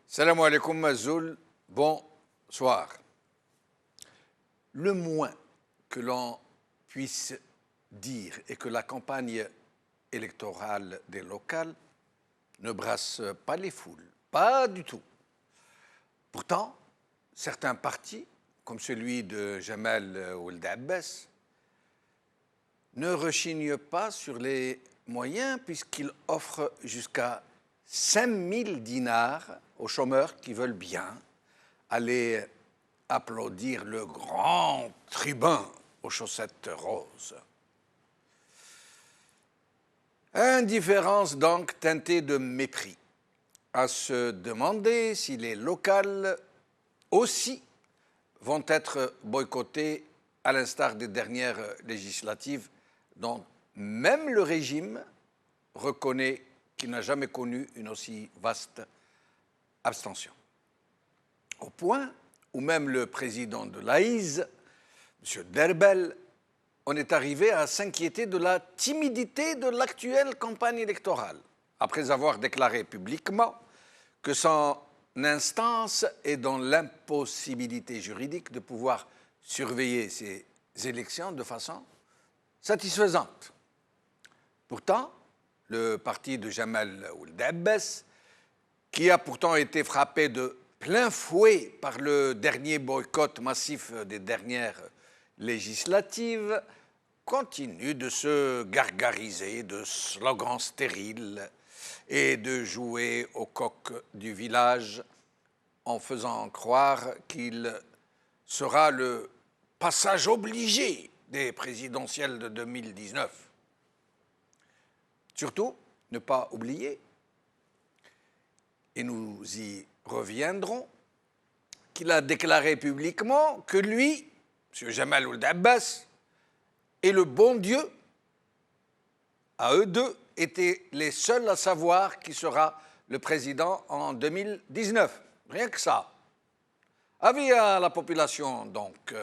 Salam alaikum Mazoul, bonsoir. Le moins que l'on puisse dire est que la campagne électorale des locales ne brasse pas les foules, pas du tout. Pourtant, certains partis, comme celui de Jamal Ould Abbas, ne rechignent pas sur les moyens puisqu'il offre jusqu'à 5 000 dinars aux chômeurs qui veulent bien aller applaudir le grand tribun aux chaussettes roses. Indifférence donc teintée de mépris, à se demander si les locales aussi vont être boycottées à l'instar des dernières législatives dont même le régime reconnaît qu'il n'a jamais connu une aussi vaste abstention. Au point où même le président de l'AIS, M. Derbel, on est arrivé à s'inquiéter de la timidité de l'actuelle campagne électorale, après avoir déclaré publiquement que son instance est dans l'impossibilité juridique de pouvoir surveiller ces élections de façon satisfaisante. Pourtant, le parti de Jamal Ould Abbas, qui a pourtant été frappé de plein fouet par le dernier boycott massif des dernières législatives, continue de se gargariser de slogans stériles et de jouer au coq du village en faisant croire qu'il sera le passage obligé des présidentielles de 2019. Surtout, ne pas oublier, et nous y reviendrons, qu'il a déclaré publiquement que lui, M. Jamal Ould Abbas, et le bon Dieu, à eux deux, étaient les seuls à savoir qui sera le président en 2019. Rien que ça. Avis à la population, donc.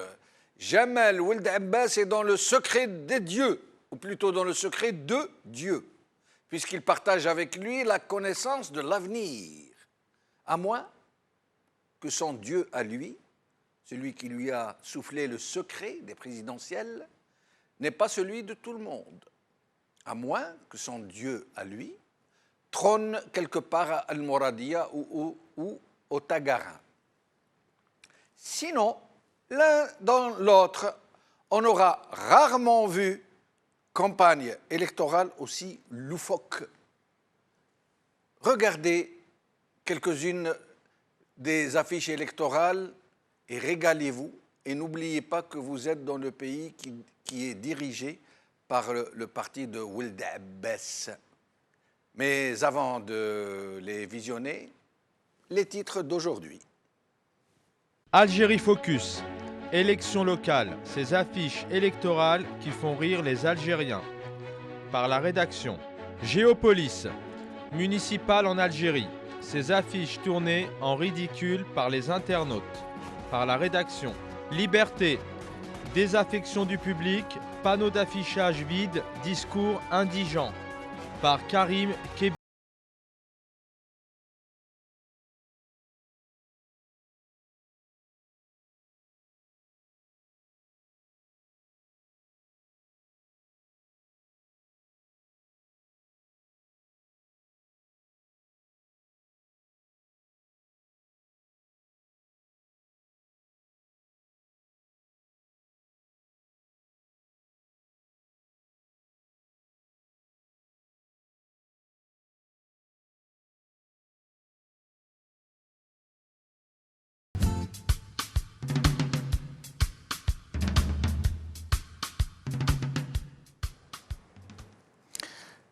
Jamal Ould Abbas est dans le secret des dieux, ou plutôt dans le secret de Dieu, puisqu'il partage avec lui la connaissance de l'avenir, à moins que son Dieu à lui, celui qui lui a soufflé le secret des présidentielles, n'est pas celui de tout le monde, à moins que son Dieu à lui trône quelque part à Al-Mouradia ou au Tagarin. Sinon, l'un dans l'autre, on aura rarement vu campagne électorale aussi loufoque. Regardez quelques-unes des affiches électorales et régalez-vous. Et n'oubliez pas que vous êtes dans le pays qui est dirigé par le parti de Ould Abbas. Mais avant de les visionner, les titres d'aujourd'hui. Algérie Focus, élections locales, ces affiches électorales qui font rire les Algériens. Par la rédaction. Géopolis, municipale en Algérie, ces affiches tournées en ridicule par les internautes. Par la rédaction. Liberté, désaffection du public, panneaux d'affichage vides, discours indigents. Par Karim Kébi.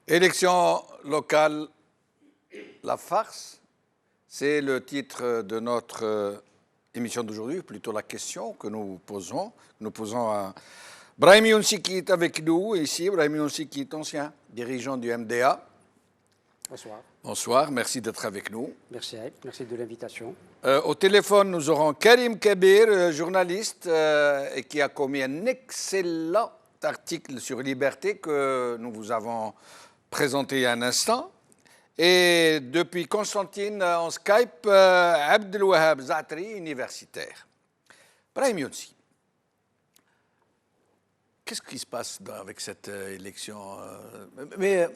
Élections locales, la farce, c'est le titre de notre émission d'aujourd'hui, plutôt la question que nous posons. Nous posons à Brahim Younsi qui est avec nous ici. Brahim Younsi qui est ancien dirigeant du MDA. Bonsoir. Bonsoir, merci d'être avec nous. Merci Aïd, merci de l'invitation. Au téléphone, nous aurons Karim Kébir, journaliste et qui a commis un excellent article sur Liberté que nous vous avons présenté il y a un instant. Et depuis Constantine, en Skype, Abdelwahab Zaatri, universitaire. Brahim Younsi, qu'est-ce qui se passe avec cette élection? Mais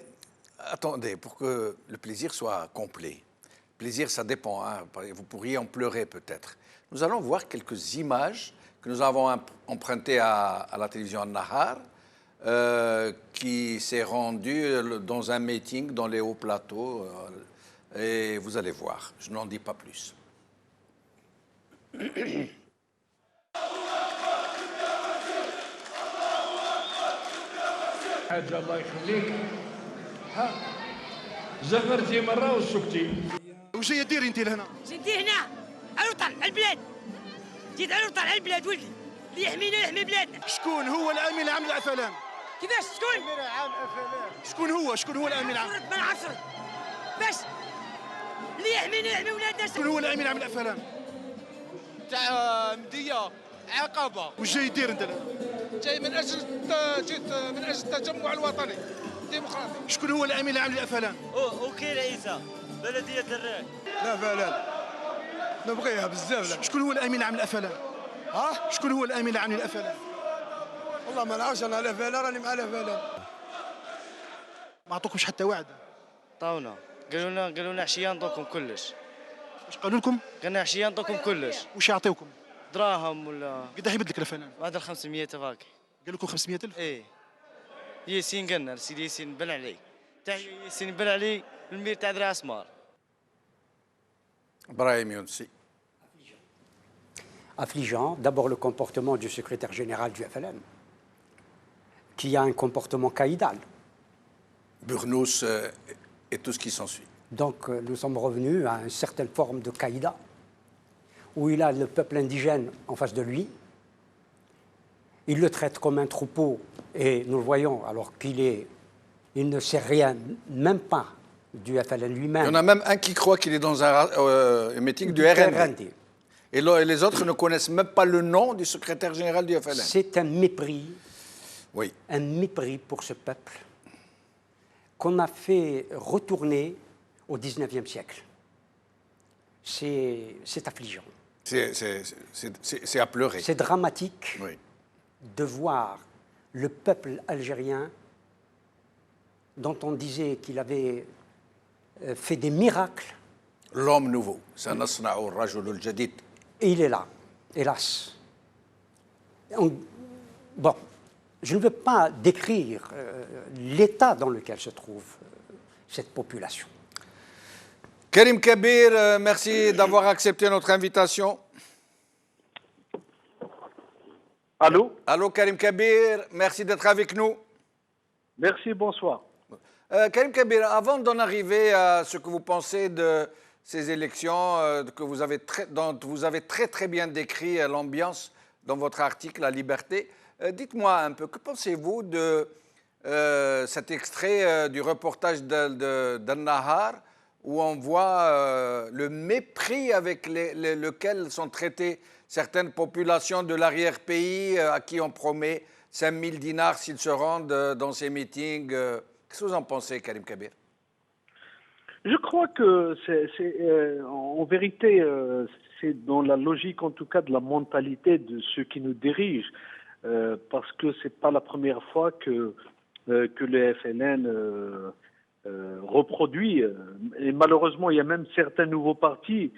attendez, pour que le plaisir soit complet. Plaisir, ça dépend. Hein. Vous pourriez en pleurer peut-être. Nous allons voir quelques images que nous avons empruntées à la télévision Al-Nahar, qui s'est rendue dans un meeting dans les hauts plateaux. Et vous allez voir, je n'en dis pas plus. حاجة الله يخليك ها زفرتي مرة وسكتي وش جاي ديري انت لهنا؟ جيت هنا على الوطن على البلاد جيت على الوطن على البلاد ولدي اللي يحمينا يحمي بلادنا. شكون هو الامين العام للافلام؟ كيفاش شكون؟ الامين العام للافلام شكون هو الامين العام؟ ما نعرفش باش اللي يحمينا يحمي ولادنا. شكون هو الامين العام للافلام؟ تاع مدية عقابة. وش جاي دير انت لهنا؟ جاي جيت من اجل التجمع الوطني الديمقراطي. شكون هو الامين العام للافلام؟ وكيل عيسى بلدية الراك. لا فلان نبغيها بزاف. لا شكون هو الامين العام للافلام؟ ها شكون هو الامين العام للافلام؟ والله ما نعرفش انا على فلان راني مع فلان. ما عطوكمش حتى وعد؟ طاونا قالوا لنا عشيه نعطوكم كلش. واش قالوا لكم؟ قالنا عشيه نعطوكم كلش. واش يعطيوكم؟ دراهم ولا قد يهبط لك الافلام؟ بعد ال 500 هاك. قال لكم 500,000؟ ايه ياسين قالنا سيدي ياسين بن علي تاع ياسين بن علي المير تاع درع اسمار. Brahim Younsi. Affligeant, d'abord le comportement du secrétaire général du FLN, qui a un comportement caïdal. Burnous et tout ce qui s'ensuit. Donc nous sommes revenus à une certaine forme de caïda, où il a le peuple indigène en face de lui. Il le traite comme un troupeau, et nous le voyons, alors il ne sait rien, même pas du FLN lui-même. Il y en a même un qui croit qu'il est dans un meeting du RND. Et les autres ne connaissent même pas le nom du secrétaire général du FLN. C'est un mépris, oui. Un mépris pour ce peuple qu'on a fait retourner au XIXe siècle. C'est affligeant. C'est à pleurer. C'est dramatique, oui, de voir le peuple algérien, dont on disait qu'il avait fait des miracles. L'homme nouveau, Sanasna'u Rajul al-Jadid. Et il est là, hélas. Bon, je ne veux pas décrire l'état dans lequel se trouve cette population. Karim Kabir, merci d'avoir accepté notre invitation. Allô? Allô Karim Kabir, merci d'être avec nous. Merci, bonsoir. Karim Kabir, avant d'en arriver à ce que vous pensez de ces élections, dont vous avez très bien décrit l'ambiance dans votre article La Liberté, dites-moi un peu, que pensez-vous de cet extrait du reportage d'Al-Nahar où on voit le mépris avec lequel sont traitées certaines populations de l'arrière-pays à qui on promet 5 000 dinars s'ils se rendent dans ces meetings. Qu'est-ce que vous en pensez, Karim Kabir? Je crois que en vérité, c'est dans la logique en tout cas de la mentalité de ceux qui nous dirigent, parce que c'est pas la première fois que le FLN reproduit, et malheureusement il y a même certains nouveaux partis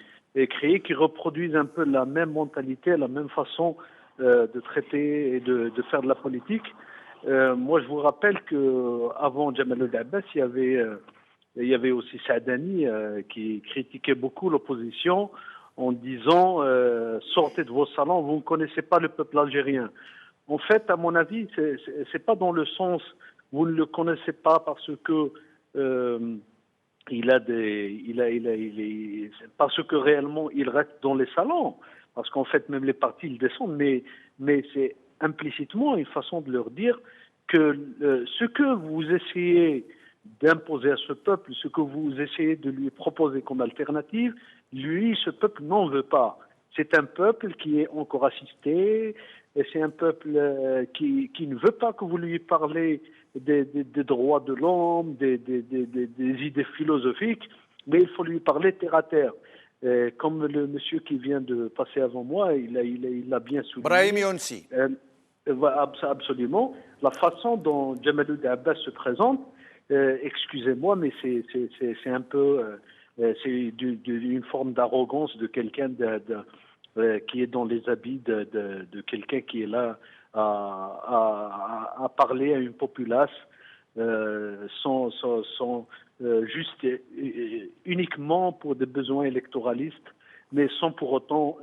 créés qui reproduisent un peu la même mentalité, la même façon de traiter et de faire de la politique. Moi je vous rappelle qu'avant Jamal Abbas, il y avait aussi Saadani qui critiquait beaucoup l'opposition en disant sortez de vos salons, vous ne connaissez pas le peuple algérien. En fait, à mon avis, c'est pas dans le sens vous ne le connaissez pas parce que parce que réellement il reste dans les salons, parce qu'en fait même les partis ils descendent, mais c'est implicitement une façon de leur dire que ce que vous essayez d'imposer à ce peuple, ce que vous essayez de lui proposer comme alternative, lui, ce peuple n'en veut pas. C'est un peuple qui est encore assisté, et c'est un peuple qui ne veut pas que vous lui parlez des droits de l'homme, des idées philosophiques, mais il faut lui parler terre à terre. Comme le monsieur qui vient de passer avant moi, il l'a bien souligné. Brahim Younsi. Absolument. La façon dont Jamaloud Abbas se présente, excusez-moi, mais c'est un peu, c'est une forme d'arrogance de quelqu'un qui est dans les habits de quelqu'un qui est là à parler à une populace juste uniquement pour des besoins électoralistes, mais sans pour autant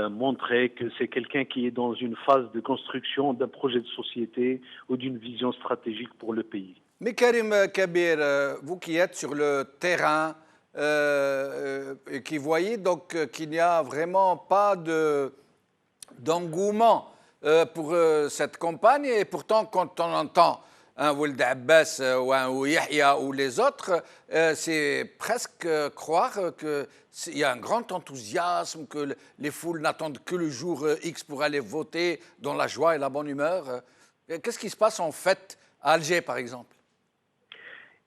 montrer que c'est quelqu'un qui est dans une phase de construction d'un projet de société ou d'une vision stratégique pour le pays. Mais Karim Kabir, vous qui êtes sur le terrain, et qui voyez donc qu'il n'y a vraiment pas d'engouement pour cette campagne, et pourtant quand on entend un Ould Abbas ou un Yahya ou les autres, c'est presque croire qu'il y a un grand enthousiasme, que les foules n'attendent que le jour X pour aller voter dans la joie et la bonne humeur. Qu'est-ce qui se passe en fait à Alger, par exemple?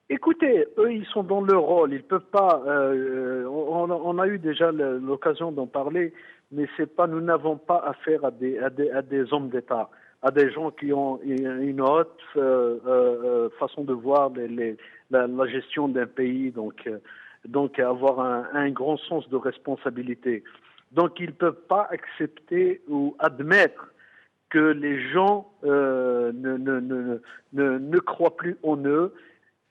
Écoutez, eux, ils sont dans leur rôle. Ils peuvent pas. On a eu déjà l'occasion d'en parler, mais c'est pas. Nous n'avons pas affaire à des hommes d'État, à des gens qui ont une haute façon de voir la gestion d'un pays, donc avoir un grand sens de responsabilité. Donc ils peuvent pas accepter ou admettre que les gens ne croient plus en eux.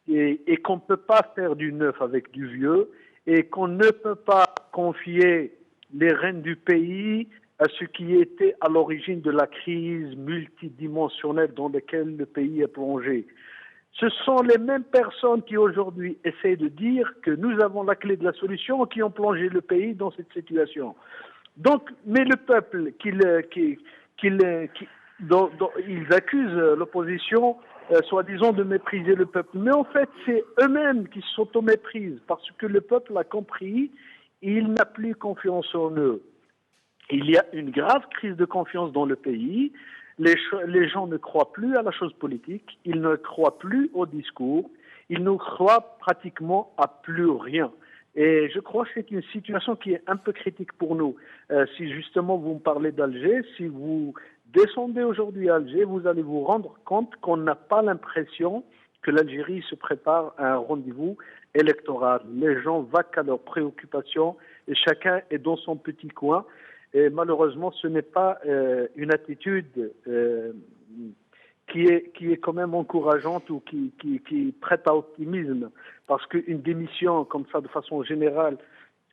Et qu'on ne peut pas faire du neuf avec du vieux, et qu'on ne peut pas confier les rênes du pays à ce qui était à l'origine de la crise multidimensionnelle dans laquelle le pays est plongé. Ce sont les mêmes personnes qui aujourd'hui essaient de dire que nous avons la clé de la solution, qui ont plongé le pays dans cette situation. Donc, mais le peuple dont ils accusent l'opposition, soi-disant de mépriser le peuple. Mais en fait, c'est eux-mêmes qui s'auto-méprisent parce que le peuple a compris, il n'a plus confiance en eux. Il y a une grave crise de confiance dans le pays. Les gens ne croient plus à la chose politique, ils ne croient plus au discours, ils ne croient pratiquement à plus rien. Et je crois que c'est une situation qui est un peu critique pour nous. Si justement vous me parlez d'Alger, si vous descendez aujourd'hui à Alger, vous allez vous rendre compte qu'on n'a pas l'impression que l'Algérie se prépare à un rendez-vous électoral. Les gens vaquent à leurs préoccupations et chacun est dans son petit coin. Et malheureusement, ce n'est pas une attitude qui est quand même encourageante ou qui prête à optimisme. Parce qu'une démission comme ça, de façon générale,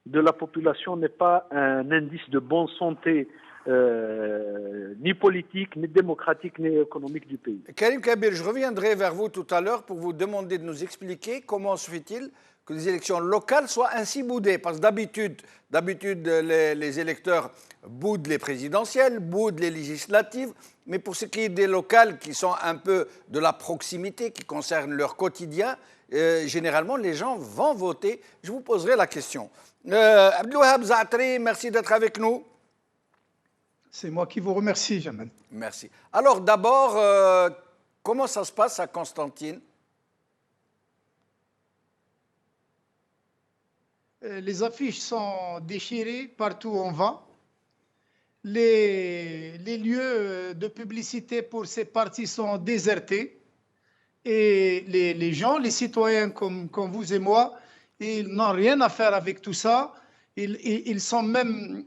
de la population n'est pas un indice de bonne santé ni politique, ni démocratique, ni économique du pays. Karim Kabir, je reviendrai vers vous tout à l'heure pour vous demander de nous expliquer comment se fait-il que les élections locales soient ainsi boudées. Parce que d'habitude les électeurs boudent les présidentielles, boudent les législatives, mais pour ce qui est des locales qui sont un peu de la proximité, qui concernent leur quotidien, généralement les gens vont voter. Je vous poserai la question. Abdelouahab Zaatri, merci d'être avec nous. C'est moi qui vous remercie, Jamal. Merci. Alors d'abord, comment ça se passe à Constantine? Les affiches sont déchirées partout où on va. Les lieux de publicité pour ces partis sont désertés. Et les gens, les citoyens comme vous et moi, ils n'ont rien à faire avec tout ça. Ils sont même,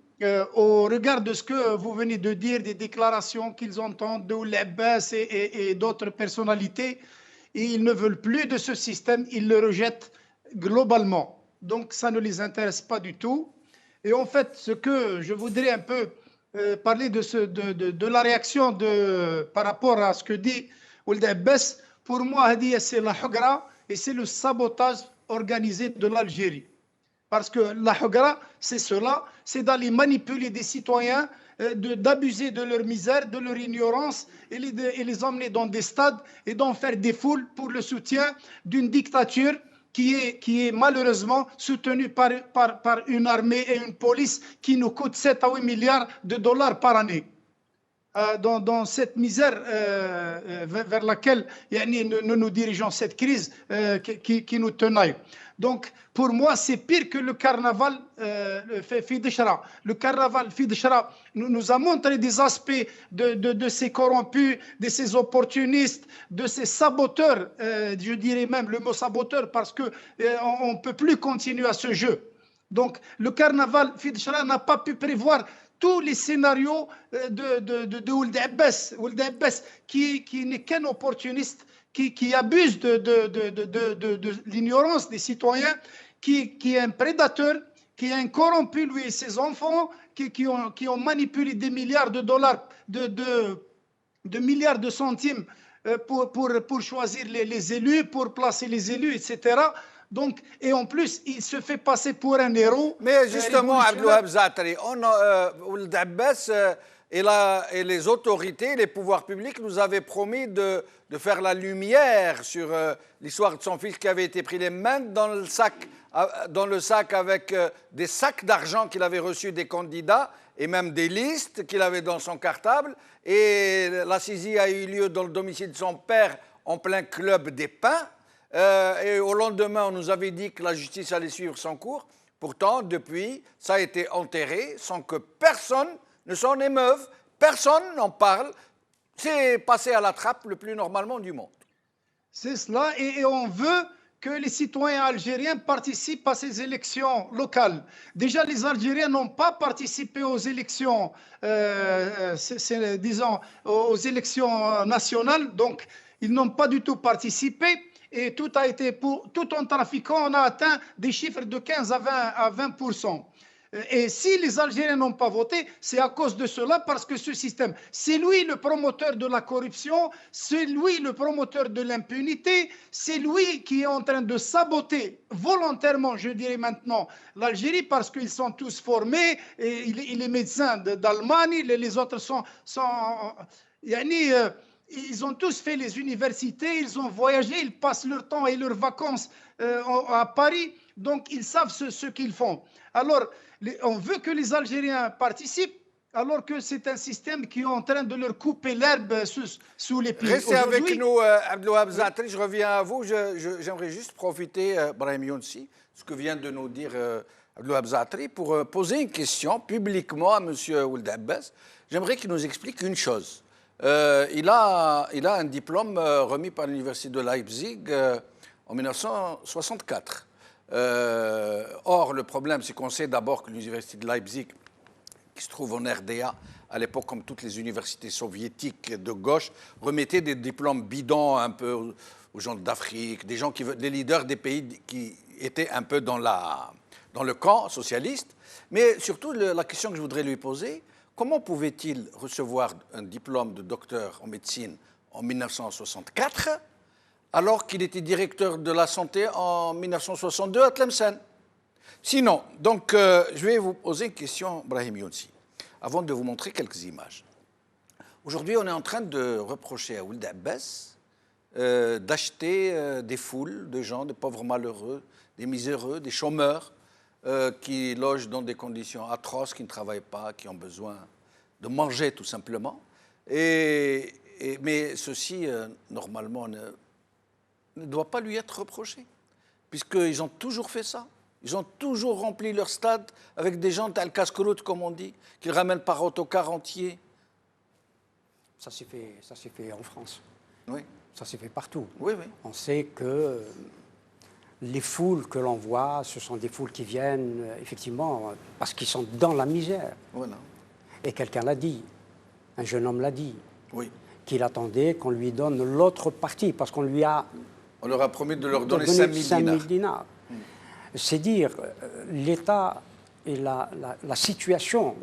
au regard de ce que vous venez de dire, des déclarations qu'ils entendent de Ould Abbas et d'autres personnalités, et ils ne veulent plus de ce système, ils le rejettent globalement. Donc ça ne les intéresse pas du tout. Et en fait, ce que je voudrais un peu parler de la réaction par rapport à ce que dit Ould Abbas, pour moi, c'est la Hugra et c'est le sabotage organisé de l'Algérie. Parce que la Hugra, c'est cela, c'est d'aller manipuler des citoyens, d'abuser de leur misère, de leur ignorance, et les emmener dans des stades et d'en faire des foules pour le soutien d'une dictature qui est malheureusement soutenu par une armée et une police qui nous coûte 7 à 8 milliards de dollars par année. Dans cette misère vers laquelle nous nous dirigeons, cette crise qui nous tenaille. Donc, pour moi, c'est pire que le carnaval Fideshra. Le carnaval Fideshra nous a montré des aspects de ces corrompus, de ces opportunistes, de ces saboteurs, je dirais même le mot saboteur, parce qu'on ne peut plus continuer à ce jeu. Donc, le carnaval Fideshra n'a pas pu prévoir tous les scénarios de Ould Abbas, qui n'est qu'un opportuniste, qui abuse de l'ignorance des citoyens, qui est un prédateur, qui est un corrompu, lui et ses enfants, qui ont manipulé des milliards de dollars, de milliards de centimes pour choisir les élus, pour placer les élus, etc. Donc, et en plus, il se fait passer pour un héros. Mais justement, Abdelouab Zaatari, Ould Abbas et les autorités, les pouvoirs publics nous avaient promis de faire la lumière sur l'histoire de son fils qui avait été pris les mains dans le sac avec des sacs d'argent qu'il avait reçus des candidats et même des listes qu'il avait dans son cartable. Et la saisie a eu lieu dans le domicile de son père en plein club des Pins. Et au lendemain, on nous avait dit que la justice allait suivre son cours. Pourtant, depuis, ça a été enterré sans que personne ne s'en émeuve. Personne n'en parle. C'est passé à la trappe le plus normalement du monde. C'est cela. Et on veut que les citoyens algériens participent à ces élections locales. Déjà, les Algériens n'ont pas participé aux élections, disons, aux élections nationales. Donc, ils n'ont pas du tout participé. Et tout en trafiquant, on a atteint des chiffres de 15 à 20%. Et si les Algériens n'ont pas voté, c'est à cause de cela, parce que ce système, c'est lui le promoteur de la corruption, c'est lui le promoteur de l'impunité, c'est lui qui est en train de saboter volontairement, je dirais maintenant, l'Algérie, parce qu'ils sont tous formés, et les médecins d'Allemagne, les autres sont ils ont tous fait les universités, ils ont voyagé, ils passent leur temps et leurs vacances à Paris, donc ils savent ce qu'ils font. Alors, on veut que les Algériens participent, alors que c'est un système qui est en train de leur couper l'herbe sous les pieds. Restez avec nous, Abdelouab Zaatari, je reviens à vous. J'aimerais juste profiter, Brahim Younsi, ce que vient de nous dire Abdelouab Zaatari, pour poser une question publiquement à M. Ould Abbas. J'aimerais qu'il nous explique une chose. Il a un diplôme remis par l'université de Leipzig en 1964. Or, le problème, c'est qu'on sait d'abord que l'université de Leipzig, qui se trouve en RDA, à l'époque, comme toutes les universités soviétiques de gauche, remettait des diplômes bidons un peu aux gens d'Afrique, des leaders des pays qui étaient un peu dans le camp socialiste. Mais surtout, la question que je voudrais lui poser, comment pouvait-il recevoir un diplôme de docteur en médecine en 1964 alors qu'il était directeur de la santé en 1962 à Tlemcen? Sinon, donc, je vais vous poser une question, Brahim Younsi, avant de vous montrer quelques images. Aujourd'hui, on est en train de reprocher à Ould Abbas d'acheter des foules de gens, de pauvres malheureux, des miséreux, des chômeurs, qui logent dans des conditions atroces, qui ne travaillent pas, qui ont besoin de manger tout simplement. Mais ceci, normalement, ne doit pas lui être reproché, puisqu'ils ont toujours fait ça. Ils ont toujours rempli leur stade avec des gens tel casse-croûte, comme on dit, qu'ils ramènent par autocar entier. Ça s'est fait en France. Oui. Ça s'est fait partout. Oui, oui. On sait que les foules que l'on voit, ce sont des foules qui viennent, effectivement, parce qu'ils sont dans la misère. Voilà. Et quelqu'un l'a dit, un jeune homme l'a dit, oui, qu'il attendait qu'on lui donne l'autre partie, parce qu'on lui a... On leur a promis de leur donner 5 000 dinars. C'est dire l'état et la situation.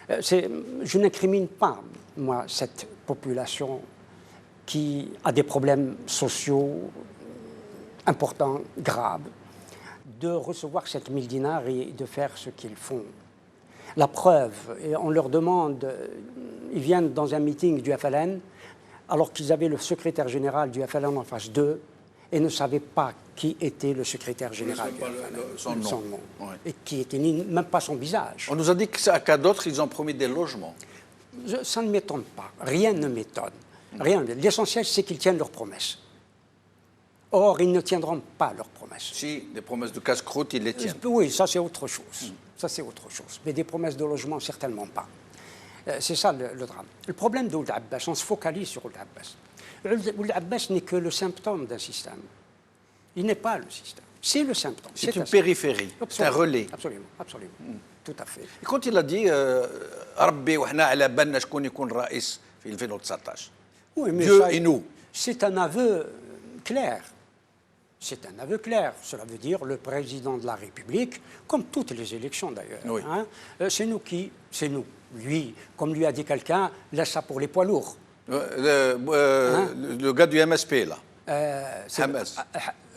Je n'incrimine pas, moi, cette population qui a des problèmes sociaux importants, graves, de recevoir 7 000 dinars et de faire ce qu'ils font. La preuve, et on leur demande, ils viennent dans un meeting du FLN, alors qu'ils avaient le secrétaire général du FLN en face d'eux, et ne savaient pas qui était le secrétaire général. Son nom. Ouais. Et qui était même pas son visage. On nous a dit qu'à d'autres, ils ont promis des logements. Ça ne m'étonne pas. Rien ne m'étonne. Rien. L'essentiel, c'est qu'ils tiennent leurs promesses. Or, ils ne tiendront pas leurs promesses. Si, des promesses de casse-croûte, ils les tiennent. Oui, ça c'est autre chose. Ça c'est autre chose. Mais des promesses de logement, certainement pas. C'est ça le drame. Le problème d'Ould Abbas, on se focalise sur Ould Abbas. Ould Abbas n'est que le symptôme d'un système. Il n'est pas le système. C'est le symptôme. C'est une périphérie. C'est un relais. Absolument, absolument. Tout à fait. Et quand il a dit Rabbi wa hna ala balna shkoun ykoun rais fi 2019. Oui, mais Dieu ça, et nous. C'est un aveu clair. C'est un aveu clair. Cela veut dire le président de la République, comme toutes les élections d'ailleurs. Oui. Hein, c'est nous qui, c'est nous. Lui, comme lui a dit quelqu'un, laisse ça pour les poids lourds. Le gars du MSP, là. Hamas.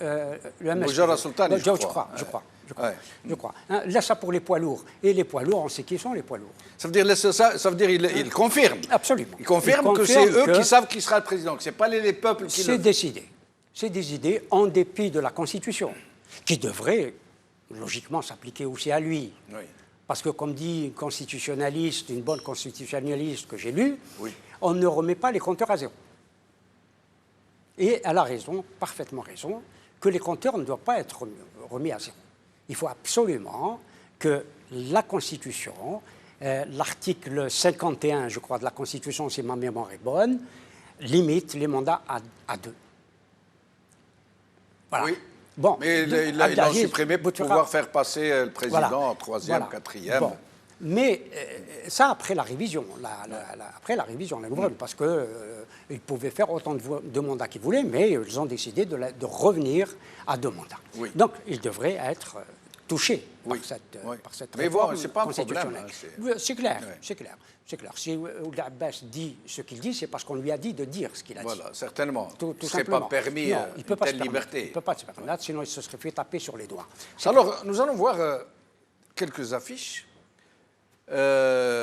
Le MSP. Boujara Sultani, je crois. Je crois. Hein, laisse ça pour les poids lourds. Et les poids lourds, on sait qui sont les poids lourds. Ça veut dire il confirme. Absolument. Il confirme que c'est eux qui savent qui sera le président, que ce n'est pas les peuples qui le... C'est décidé. C'est décidé en dépit de la Constitution, qui devrait logiquement s'appliquer aussi à lui. Oui. Parce que, comme dit une constitutionnaliste, une bonne constitutionnaliste que j'ai lue, oui. On ne remet pas les compteurs à zéro. Et elle a raison, parfaitement raison, que les compteurs ne doivent pas être remis à zéro. Il faut absolument que la Constitution, l'article 51, je crois, de la Constitution, si ma mémoire est bonne, limite les mandats à 2. Voilà. Oui. Bon, mais il a supprimé pour pouvoir faire passer le président en 3e, 4e. Bon. Mais ça, après la révision, après la révision, la nouvelle, parce qu'ils pouvaient faire autant de mandats qu'ils voulaient, mais ils ont décidé de revenir à 2 mandats. Oui. Donc, ils devraient être touchés par cette réforme constitutionnelle. C'est clair, c'est clair. C'est clair. Si Ould Abbas dit ce qu'il dit, c'est parce qu'on lui a dit de dire ce qu'il a dit. Voilà, certainement. Tout ce ne serait pas permis une telle liberté. Il ne peut pas se permettre, sinon il se serait fait taper sur les doigts. Alors, nous allons voir quelques affiches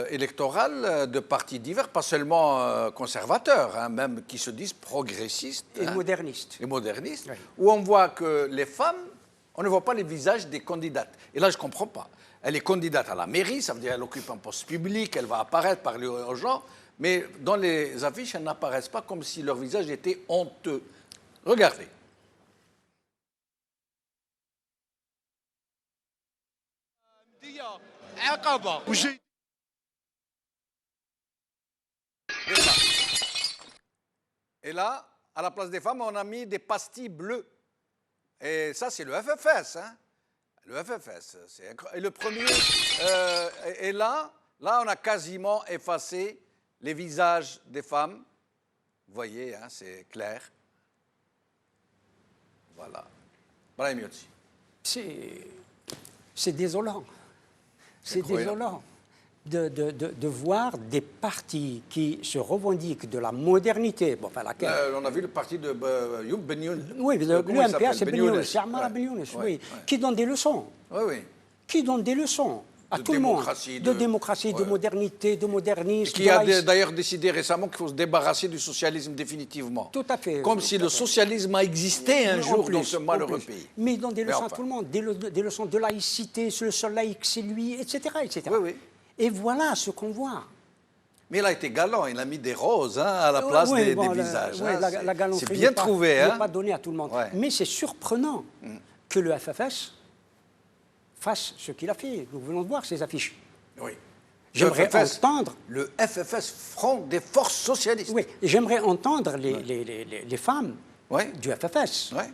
électorales de partis divers, pas seulement conservateurs, hein, même qui se disent progressistes. Et modernistes. Et modernistes, oui. Où on voit que les femmes, on ne voit pas les visages des candidates. Et là, je ne comprends pas. Elle est candidate à la mairie, ça veut dire qu'elle occupe un poste public, elle va apparaître, parler aux gens, mais dans les affiches, elles n'apparaissent pas comme si leur visage était honteux. Regardez. Et là, à la place des femmes, on a mis des pastilles bleues. Et ça, c'est le FFS. Hein? Le FFS. Et le premier. Et là, on a quasiment effacé les visages des femmes. Vous voyez, hein, c'est clair. Voilà. Brahim Yotsi. C'est désolant. C'est désolant de voir des partis qui se revendiquent de la modernité. Bon, enfin, laquelle... on a vu le parti de Youb Ben Younes. Oui, l'UMPA, c'est Ben Younes, c'est Ammar Ben Younes, oui. Qui donne des leçons. Oui, oui. Qui donne des leçons à tout le monde. De démocratie, de modernité, de modernisme. Qui a d'ailleurs décidé récemment qu'il faut se débarrasser du socialisme définitivement. Tout à fait. Comme si le socialisme a existé un jour dans ce malheureux pays. Mais il donne des leçons à tout le monde, des leçons de laïcité, le seul laïc c'est lui, etc. etc. Oui, oui. Et voilà ce qu'on voit. Mais il a été galant, il a mis des roses hein, à la place des visages. Oui, hein, la galanterie c'est bien trouvé. Hein. Pas donné à tout le monde. Ouais. Mais c'est surprenant que le FFS fasse ce qu'il a fait. Nous venons de voir ces affiches. Oui. J'aimerais entendre... Le FFS, Front des forces socialistes. Oui, j'aimerais entendre les femmes du FFS. Ouais.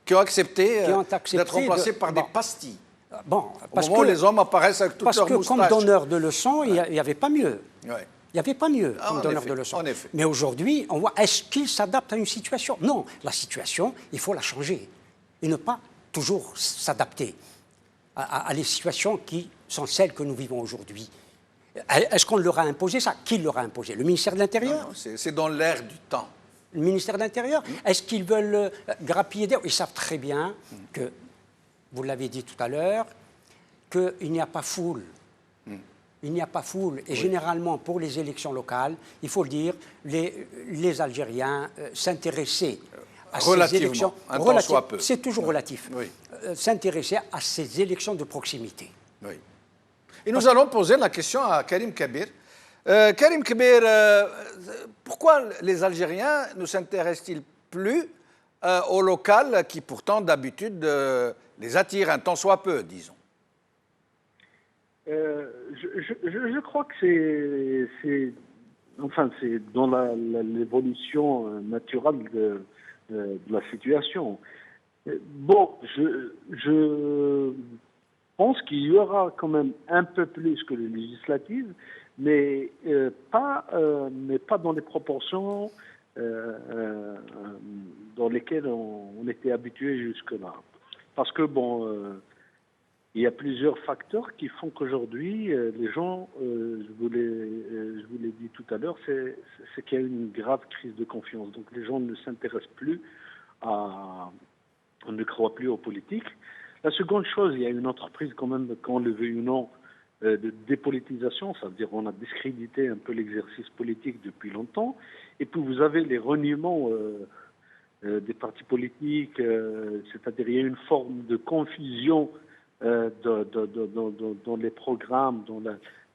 Qui ont accepté d'être remplacées par des pastilles. Bon, au moment où les hommes apparaissent avec toutes leurs moustaches. Parce que comme donneur de leçons, il n'y avait pas mieux. Ouais. Il n'y avait pas mieux comme donneur de leçons. Mais aujourd'hui, on voit, est-ce qu'il s'adapte à une situation? Non, la situation, il faut la changer. Et ne pas toujours s'adapter à les situations qui sont celles que nous vivons aujourd'hui. Est-ce qu'on leur a imposé ça? Qui leur a imposé? Le ministère de l'Intérieur? Non, c'est dans l'air du temps. Le ministère de l'Intérieur? Est-ce qu'ils veulent grappiller des... Ils savent très bien que, vous l'avez dit tout à l'heure, qu'il n'y a pas foule. Il n'y a pas foule. Et généralement, pour les élections locales, il faut le dire, les Algériens s'intéressaient à ces Relativement, élections. un temps soit peu. C'est toujours relatif. Oui. S'intéresser à ces élections de proximité. Oui. Et nous allons poser la question à Karim Kabir. Karim Kabir, pourquoi les Algériens ne s'intéressent-ils plus au local qui pourtant d'habitude les attire un tant soit peu, disons? Je crois que c'est dans l'évolution naturelle de la situation. Bon, je pense qu'il y aura quand même un peu plus que les législatives, mais pas dans les proportions dans lesquelles on était habitué jusque-là. Parce que, il y a plusieurs facteurs qui font qu'aujourd'hui, les gens, je vous l'ai dit tout à l'heure, c'est qu'il y a une grave crise de confiance. Donc les gens ne s'intéressent plus on ne croit plus aux politiques. La seconde chose, il y a une entreprise quand même, qu'on le veuille ou non, de dépolitisation, ça veut dire qu'on a discrédité un peu l'exercice politique depuis longtemps. Et puis vous avez les reniements des partis politiques, c'est-à-dire il y a une forme de confusion dans les programmes, dans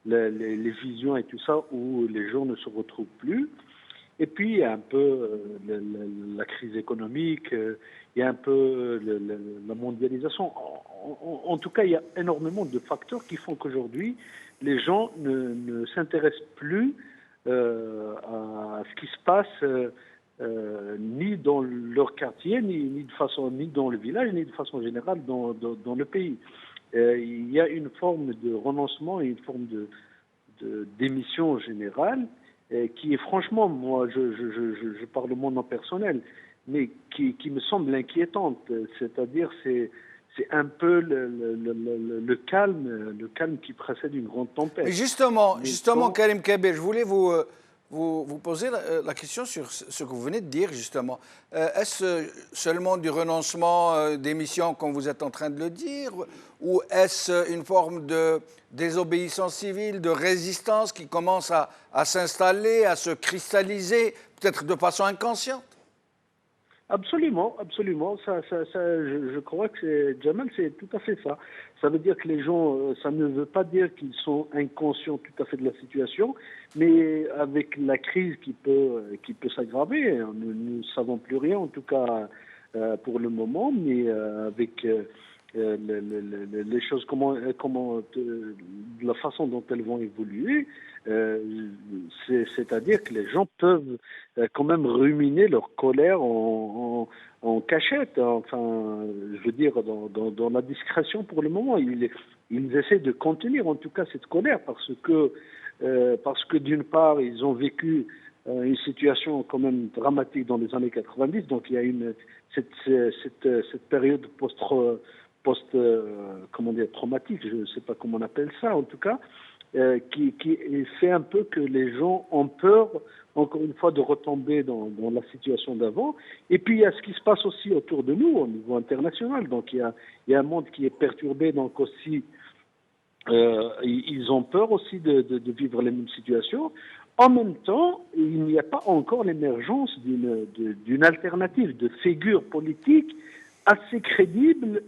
les visions et tout ça, où les gens ne se retrouvent plus. Et puis, il y a un peu la crise économique, il y a un peu la mondialisation. En tout cas, il y a énormément de facteurs qui font qu'aujourd'hui, les gens ne s'intéressent plus à ce qui se passe ni dans leur quartier, ni dans le village, ni de façon générale dans le pays. Il y a une forme de renoncement et une forme d'émission générale qui est franchement, moi, je parle de mon nom personnel, mais qui me semble inquiétante. C'est-à-dire, c'est un peu le calme qui précède une grande tempête. Mais justement, Karim Kabir, je voulais vous poser la question sur ce que vous venez de dire, justement. Est-ce seulement du renoncement des missions, comme vous êtes en train de le dire, ou est-ce une forme de désobéissance civile, de résistance qui commence à s'installer, à se cristalliser, peut-être de façon inconsciente? Absolument. Je crois que Jamal, c'est tout à fait ça. Ça veut dire que les gens, ça ne veut pas dire qu'ils sont inconscients tout à fait de la situation, mais avec la crise qui peut s'aggraver, nous ne savons plus rien, en tout cas pour le moment, mais avec les choses, la façon dont elles vont évoluer, c'est-à-dire que les gens peuvent quand même ruminer leur colère en cachette, enfin, je veux dire, dans la discrétion pour le moment. Ils essaient de contenir en tout cas cette colère parce que d'une part, ils ont vécu une situation quand même dramatique dans les années 90, donc il y a cette période traumatique, je ne sais pas comment on appelle ça en tout cas, qui fait un peu que les gens ont peur, encore une fois, de retomber dans la situation d'avant. Et puis il y a ce qui se passe aussi autour de nous au niveau international. Donc il y a un monde qui est perturbé, donc aussi ils ont peur aussi de vivre les mêmes situations. En même temps, il n'y a pas encore l'émergence d'une alternative, de figures politiques assez crédibles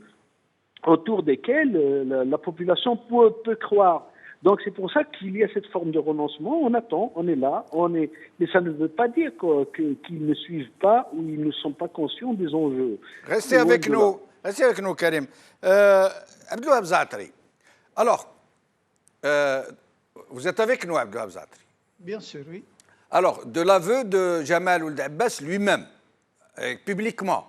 autour desquelles la population peut croire. Donc c'est pour ça qu'il y a cette forme de renoncement. On attend, on est là, mais ça ne veut pas dire qu'ils ne suivent pas ou ils ne sont pas conscients des enjeux. Restez avec nous, Karim. Abdouhab Zaatari. Alors, vous êtes avec nous, Abdouhab Zaatari? Bien sûr, oui. Alors, de l'aveu de Jamal Ould Abbas lui-même, publiquement,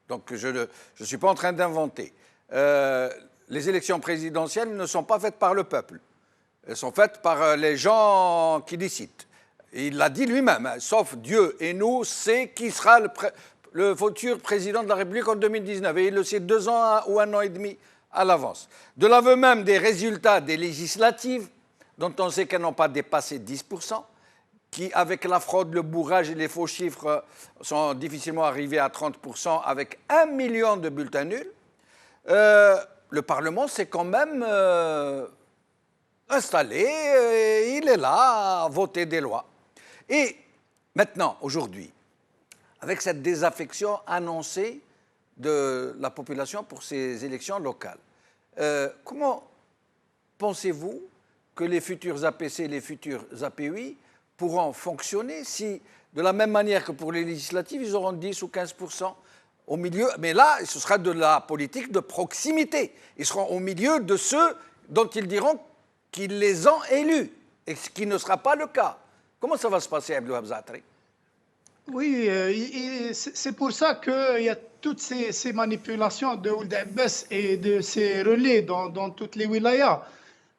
donc je ne suis pas en train d'inventer, les élections présidentielles ne sont pas faites par le peuple. Elles sont faites par les gens qui décident. Il l'a dit lui-même, hein, sauf Dieu et nous, c'est qui sera le futur président de la République en 2019. Et il le sait 2 ans ou 1 an et demi à l'avance. De l'aveu même des résultats des législatives, dont on sait qu'elles n'ont pas dépassé 10%, qui, avec la fraude, le bourrage et les faux chiffres, sont difficilement arrivés à 30%, avec 1 million de bulletins nuls, le Parlement s'est quand même installé, il est là à voter des lois. Et maintenant, aujourd'hui, avec cette désaffection annoncée de la population pour ces élections locales. Comment pensez-vous que les futurs APC et les futurs APUI pourront fonctionner si, de la même manière que pour les législatives, ils auront 10 ou 15% au milieu, mais là, ce sera de la politique de proximité. Ils seront au milieu de ceux dont ils diront qu'ils les ont élus, et ce qui ne sera pas le cas. Comment ça va se passer, Abdou Habzatri? Oui, c'est pour ça qu'il y a toutes ces manipulations de Ould Abbas et de ces relais dans toutes les wilayas.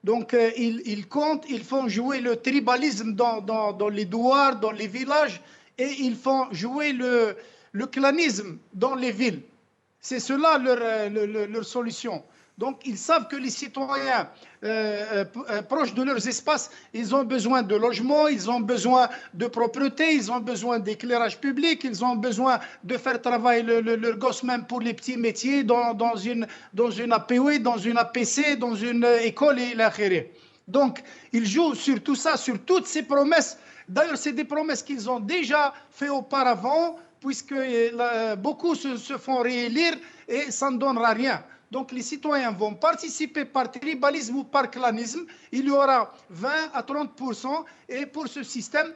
Donc, ils comptent, ils font jouer le tribalisme dans les douars, dans les villages, et ils font jouer le clanisme dans les villes. C'est cela leur solution. Donc, ils savent que les citoyens proches de leurs espaces, ils ont besoin de logements, ils ont besoin de propreté, ils ont besoin d'éclairage public, ils ont besoin de faire travailler leurs gosses même pour les petits métiers dans une APE, dans une APC, dans une école et l'akhiré. Donc, ils jouent sur tout ça, sur toutes ces promesses. D'ailleurs, c'est des promesses qu'ils ont déjà fait auparavant, puisque beaucoup se font réélire et ça ne donnera rien. Donc les citoyens vont participer par tribalisme ou par clanisme. Il y aura 20 à 30%. Et pour ce système,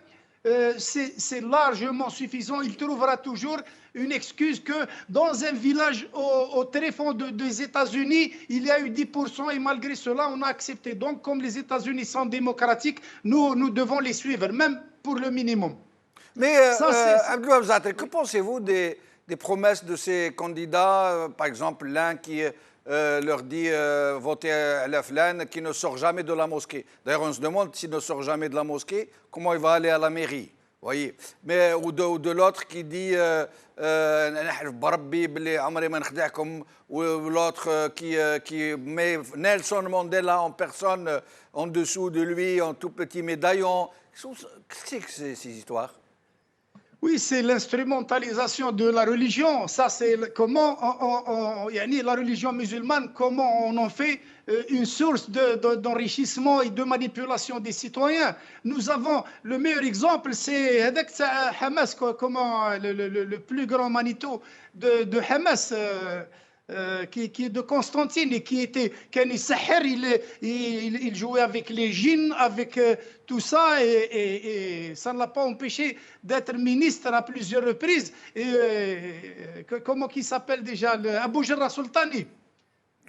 c'est largement suffisant. Il trouvera toujours une excuse que dans un village au téléphone des États-Unis, il y a eu 10% et malgré cela, on a accepté. Donc comme les États-Unis sont démocratiques, nous devons les suivre, même pour le minimum. Mais Abdou Habzatri, que pensez-vous des promesses de ces candidats, par exemple l'un qui leur dit votez à la Flan, qui ne sort jamais de la mosquée. D'ailleurs, on se demande s'il ne sort jamais de la mosquée, comment il va aller à la mairie, voyez. Mais ou de l'autre qui dit ou l'autre qui met Nelson Mandela en personne en dessous de lui, en tout petit médaillon. Qu'est-ce que c'est ces histoires? Oui, c'est l'instrumentalisation de la religion. Ça, c'est comment la religion musulmane, comment on en fait une source d'enrichissement et de manipulation des citoyens. Nous avons le meilleur exemple, c'est Hamas, comment le plus grand Manito de Hamas. Qui est de Constantine et qui était Kenny Saher, il jouait avec les djinns, avec tout ça et ça ne l'a pas empêché d'être ministre à plusieurs reprises. Comment il s'appelle déjà, Abu Jarrah Sultani.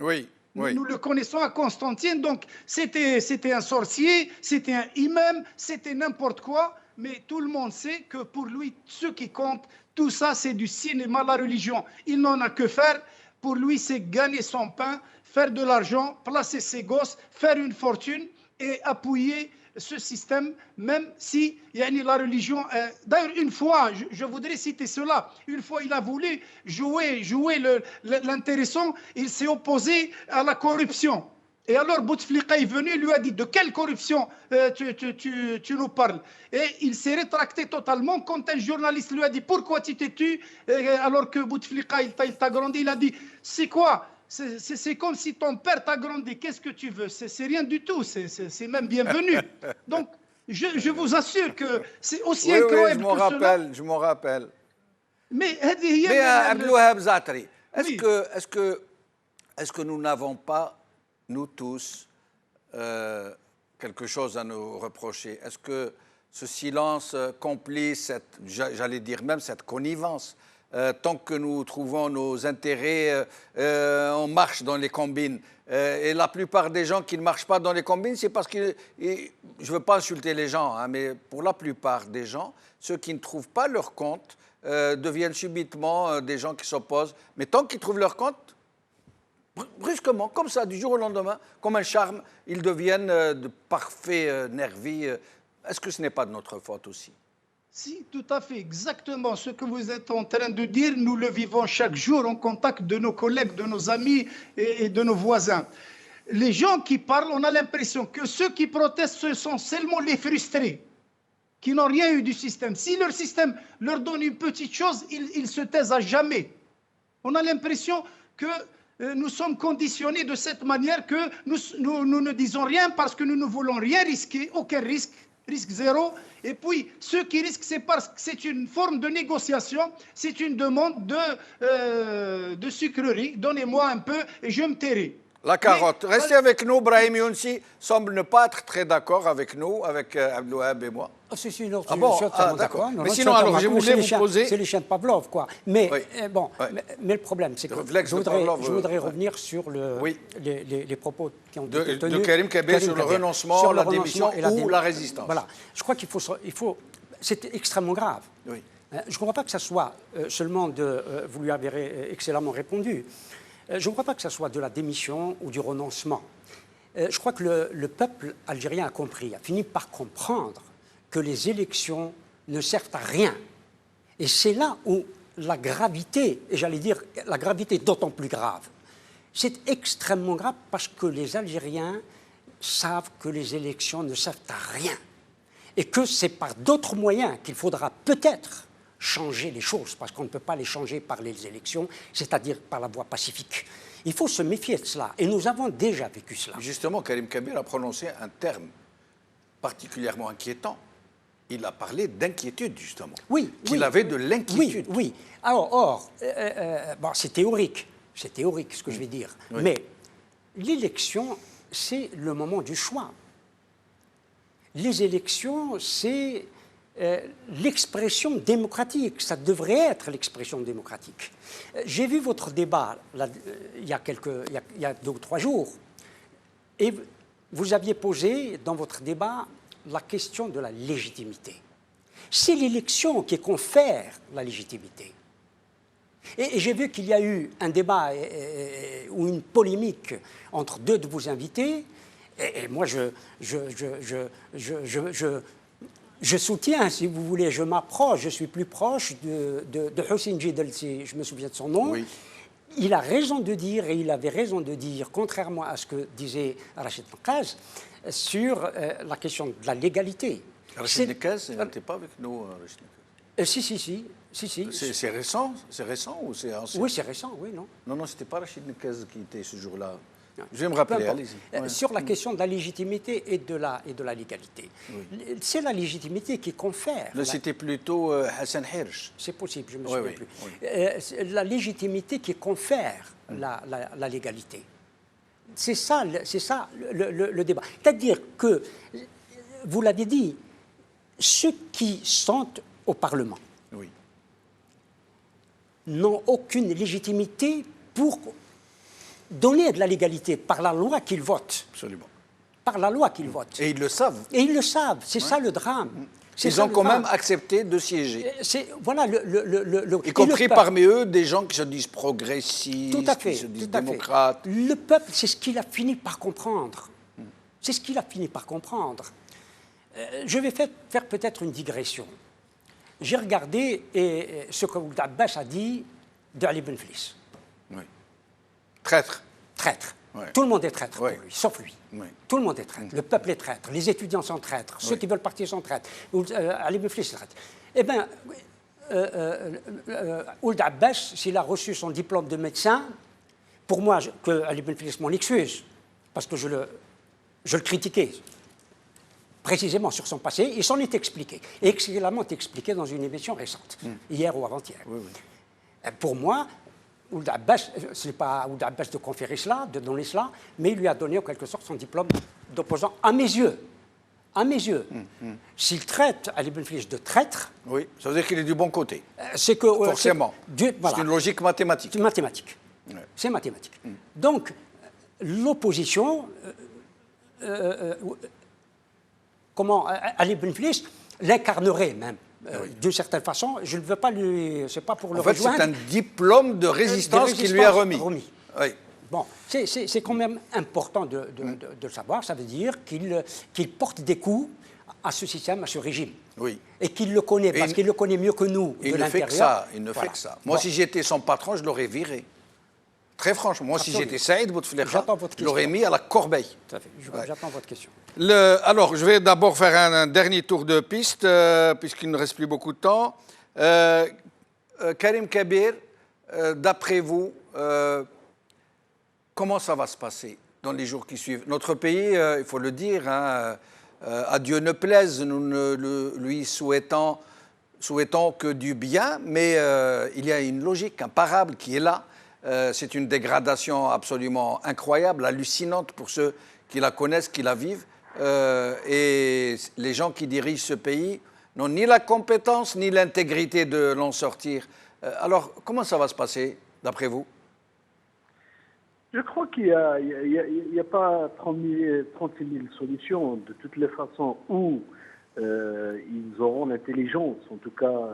Oui. Oui. Nous le connaissons à Constantine, donc c'était un sorcier, c'était un imam, c'était n'importe quoi, mais tout le monde sait que pour lui, ce qui compte, tout ça c'est du cinéma, la religion. Il n'en a que faire. Pour lui, c'est gagner son pain, faire de l'argent, placer ses gosses, faire une fortune et appuyer ce système, même si la religion... D'ailleurs, une fois, je voudrais citer cela, une fois il a voulu jouer l'intéressant, il s'est opposé à la corruption. Et alors Bouteflika est venu, lui a dit de quelle corruption tu nous parles. Et il s'est rétracté totalement quand un journaliste lui a dit pourquoi tu t'es tu alors que Bouteflika il t'a grandi. Il a dit c'est quoi? C'est comme si ton père t'a grandi. Qu'est-ce que tu veux? C'est rien du tout. C'est même bienvenu. Donc je vous assure que c'est aussi incroyable que cela. Je m'en rappelle. Mais Abdou Habzatri, est-ce que nous n'avons pas nous tous, quelque chose à nous reprocher? Est-ce que ce silence complice, j'allais dire même cette connivence, tant que nous trouvons nos intérêts, on marche dans les combines. Et la plupart des gens qui ne marchent pas dans les combines, c'est parce que, je ne veux pas insulter les gens, hein, mais pour la plupart des gens, ceux qui ne trouvent pas leur compte deviennent subitement des gens qui s'opposent. Mais tant qu'ils trouvent leur compte, brusquement, comme ça, du jour au lendemain, comme un charme, ils deviennent de parfaits nervis. Est-ce que ce n'est pas de notre faute aussi? Si, tout à fait, exactement ce que vous êtes en train de dire, nous le vivons chaque jour en contact de nos collègues, de nos amis et de nos voisins. Les gens qui parlent, on a l'impression que ceux qui protestent, ce sont seulement les frustrés, qui n'ont rien eu du système. Si leur système leur donne une petite chose, ils se taisent à jamais. On a l'impression que nous sommes conditionnés de cette manière que nous ne disons rien parce que nous ne voulons rien risquer, aucun risque. risque zéro. Et puis, ceux qui risquent, c'est parce que c'est une forme de négociation, c'est une demande de sucrerie. Donnez-moi un peu et je me tairai. La carotte. Restez avec nous, Brahim Younsi semble ne pas être très d'accord avec nous, avec Abdelouab et moi. C'est une autre d'accord. Mais sinon, alors, je voulais vous poser... C'est les chiens de Pavlov, quoi. Mais, oui. Bon, oui. Mais le problème, c'est que je voudrais revenir sur les propos qui ont été tenus de Karim Kebir sur le renoncement, la démission ou la résistance. Voilà. Je crois qu'il faut c'est extrêmement grave. Oui. Je ne crois pas que ça soit seulement vous lui avez excellemment répondu, je ne crois pas que ça soit de la démission ou du renoncement. Je crois que le peuple algérien a compris, a fini par comprendre que les élections ne servent à rien. Et c'est là où la gravité, et j'allais dire la gravité est d'autant plus grave. C'est extrêmement grave parce que les Algériens savent que les élections ne servent à rien. Et que c'est par d'autres moyens qu'il faudra peut-être changer les choses, parce qu'on ne peut pas les changer par les élections, c'est-à-dire par la voie pacifique. Il faut se méfier de cela, et nous avons déjà vécu cela. Justement, Karim Kebir a prononcé un terme particulièrement inquiétant. Il a parlé d'inquiétude, justement. Oui. Qu'il avait de l'inquiétude. Oui. Alors, bon, c'est théorique ce que je vais dire. Oui. Mais l'élection, c'est le moment du choix. Les élections, c'est l'expression démocratique. Ça devrait être l'expression démocratique. J'ai vu votre débat là, il y a 2 ou 3 jours, et vous aviez posé dans votre débat la question de la légitimité. C'est l'élection qui confère la légitimité. Et j'ai vu qu'il y a eu un débat ou une polémique entre 2 de vos invités, et moi je soutiens, si vous voulez, je m'approche, je suis plus proche de Hossein Jidel, si je me souviens de son nom. Oui. Il a raison de dire, et il avait raison de dire, contrairement à ce que disait Rachid Nekaz, sur la question de la légalité. Rachid Nekaz n'était pas avec nous, Rachid Si. C'est récent ou c'est ancien? Oui, c'est récent, oui, non. Non, c'était pas Rachid Nekaz qui était ce jour-là. Je vais me rappeler, allez-y. Ouais. Sur la question de la légitimité et de la légalité. Oui. C'est la légitimité qui confère. C'était plutôt Hassan Hirsch. C'est possible, je ne me souviens plus. Oui. La légitimité qui confère la légalité. C'est ça le débat. C'est-à-dire que, vous l'avez dit, ceux qui sont au Parlement n'ont aucune légitimité pour donner de la légalité par la loi qu'ils votent. Absolument. Par la loi qu'ils votent. Et ils le savent. C'est ça le drame. Ils ont quand même accepté de siéger. Voilà y compris parmi eux des gens qui se disent progressistes, tout à fait, qui se disent démocrates. Le peuple, c'est ce qu'il a fini par comprendre. C'est ce qu'il a fini par comprendre. Je vais faire peut-être une digression. J'ai regardé ce que Ould Abbas a dit d'Ali Benflis. Oui. Traître. Traître. Ouais. Tout le monde est traître pour lui, sauf lui. Oui. Tout le monde est traître. Le peuple est traître. Les étudiants sont traîtres. Ceux qui veulent partir sont traîtres. Ali Benflis est traître. Eh bien, Ould Abbas, s'il a reçu son diplôme de médecin, pour moi, que Ali Benflis m'en excuse, parce que je le critiquais précisément sur son passé, il s'en est expliqué. Et excellemment expliqué dans une émission récente, hier ou avant-hier. Oui. Pour moi, Ould Abbas, ce n'est pas à Ould Abbas de conférer cela, de donner cela, mais il lui a donné en quelque sorte son diplôme d'opposant à mes yeux. À mes yeux. S'il traite Ali Benflis de traître... Oui, ça veut dire qu'il est du bon côté. C'est que... Forcément. C'est une logique mathématique. C'est mathématique. Ouais. C'est mathématique. Donc, l'opposition... comment Ali Benflis l'incarnerait même, d'une certaine façon. Je ne veux pas lui... C'est pas pour le rejoindre. En fait, c'est un diplôme de résistance qu'il lui a remis. Oui. Bon, c'est quand même important de le savoir. Ça veut dire qu'il porte des coups à ce système, à ce régime. Oui. Et qu'il le connaît, parce qu'il le connaît mieux que nous de l'intérieur. Il ne fait que ça. Moi, si j'étais son patron, je l'aurais viré. Très franchement, moi, si j'étais Saïd Bouteflika, je l'aurais mis à la corbeille. Tout à fait. J'attends votre question. Alors, je vais d'abord faire un dernier tour de piste, puisqu'il ne reste plus beaucoup de temps. Karim Kebir, d'après vous, comment ça va se passer dans les jours qui suivent? Notre pays, il faut le dire, à Dieu ne plaise, nous ne lui souhaitons que du bien, mais il y a une logique, un parable qui est là. C'est une dégradation absolument incroyable, hallucinante pour ceux qui la connaissent, qui la vivent. Et les gens qui dirigent ce pays n'ont ni la compétence ni l'intégrité de l'en sortir. Alors, comment ça va se passer, d'après vous? Je crois qu'il n'y a pas 36 000 solutions. De toutes les façons, où ils auront l'intelligence, en tout cas,